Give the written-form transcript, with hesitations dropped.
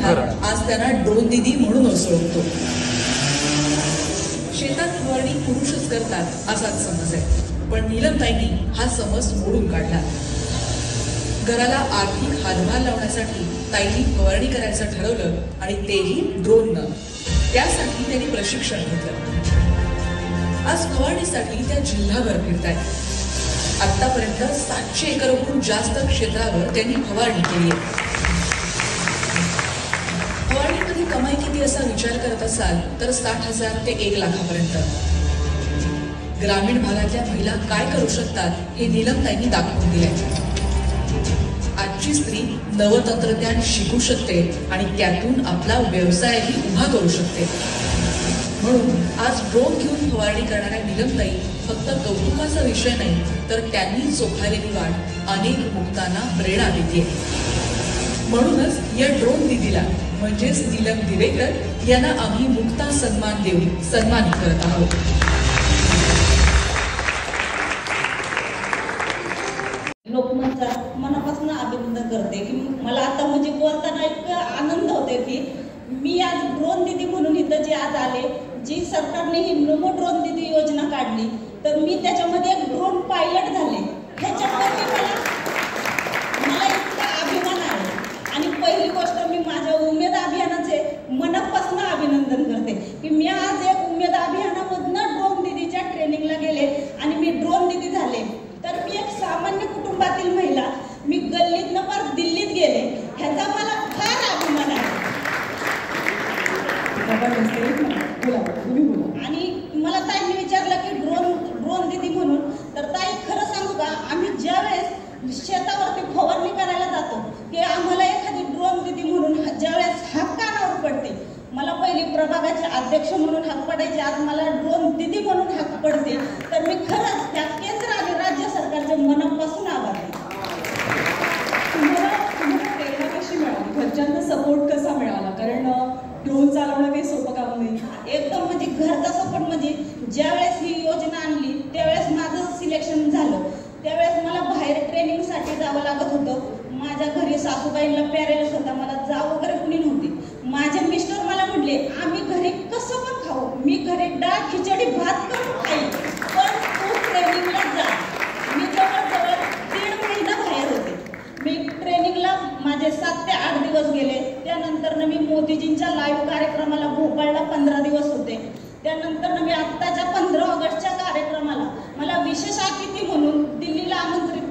अर्थात आज त्यांना ड्रोन दीदी म्हणून ओळखतो. शेतात फवारणी पुरुषच करतात असाच समज आहे, पण नीलमताईंनी हा समज मोडून काढला. घराला आर्थिक हातभार लावण्यासाठी ताईंनी फवारणी करायचं ठरवलं आणि तेही ड्रोननं. त्यासाठी त्यांनी प्रशिक्षण घेतलं. आज फवारणीसाठी त्या जिल्हाभर फिरतायत. आतापर्यंत 700 एकरहून जास्त क्षेत्रावर त्यांनी फवारणी केली आहे. फवारणीमध्ये कमाई किती असा विचार करत असाल तर 60,000 ते 1 लाखापर्यंत. ग्रामीण भागातल्या महिला काय करू शकतात हे नीलमताईंनी दाखवून दिलंय. आजची स्त्री नवतंत्रज्ञान शिकू शकते आणि त्यातून आपला व्यवसायही उभा करू शकते. म्हणून आज ड्रोन घेऊन फवारणी करणाऱ्या नीलमताई फक्त कौतुकाचा विषय नाही, तर त्यांनी चोखाळलेली वाट अनेक मुक्तांना प्रेरणा देते. म्हणूनच या ड्रोन दीदीला म्हणजेच नीलम दिवेकर यांना आम्ही मुक्ता सन्मान देऊन सन्मानित करत आहोत. लोकमतचा मनापासून अभिनंदन करते की मला आता म्हणजे बोलताना इतका आनंद होते की मी आज ड्रोन दीदी म्हणून इथं जे आज आले, जी सरकारने ही नमो ड्रोन दीदी योजना काढली, तर मी त्याच्यामध्ये एक ड्रोन पायलट झाले. ह्याच्यावरती मला इतका अभिमान आहे. आणि पहिली गोष्ट मी माझ्या उमेद अभियानाचे मनापासून अभिनंदन करते की मी आज एक उमेद अभियानामधनं ड्रोन दीदीच्या ट्रेनिंगला गेले आणि मी ड्रोन दीदी झाले. तर मी एक सामान्य कुटुंबातील महिला, मी गल्लीतनं पार दिल्लीत गेले, ह्याचा मला फार अभिमान आहे. आणि मला ताईंनी विचारलं की ड्रोन दीदी म्हणून, तर ताई खरं सांगू का, आम्ही ज्या वेळेस शेतावरती फवारणी करायला जातो की आम्हाला एखादी ड्रोन दीदी म्हणून ज्यावेळेस हाक कानावर पडते, मला पहिली प्रभागाचे अध्यक्ष म्हणून हाक पडायचे, आज मला ड्रोन दीदी म्हणून हाक पडते. तर मी खरंच त्या केंद्र आणि राज्य सरकारचे मनापासून आभार आहे. तुम्हाला प्रेरणा कशी मिळाली, घरच्यांचा सपोर्ट कसा मिळाला? कारण ड्रोन चालवणं काही सोपं काम नाही. एकदम म्हणजे घरचा सपोर्ट म्हणजे ज्यावेळेस ही योजना आणली त्यावेळेस माझं सिलेक्शन झालं. त्यावेळेस मला बाहेर ट्रेनिंगसाठी जावं लागत होतं. माझ्या घरी सासूबाईंना पॅरेलाइस होता, मला जाव वगैरे कुणी नव्हती. माझे मिस्टर मला म्हटले आम्ही घरी कसं पण खाऊ, मी घरी डाळ खिचडी भात करून खाईन, पण तू ट्रेनिंगला जा. मी जवळजवळ 3 महिना बाहेर होते. मी ट्रेनिंगला माझे 7 ते 8 दिवस गेले. त्यानंतर मी मोदीजींच्या लाईव्ह कार्यक्रमाला भोपाळला 15 दिवस होते. त्यानंतर मी आत्ताच्या 15 ऑगस्टच्या कार्यक्रमाला मला विशेष अतिथी म्हणून दिल्लीला आमंत्रित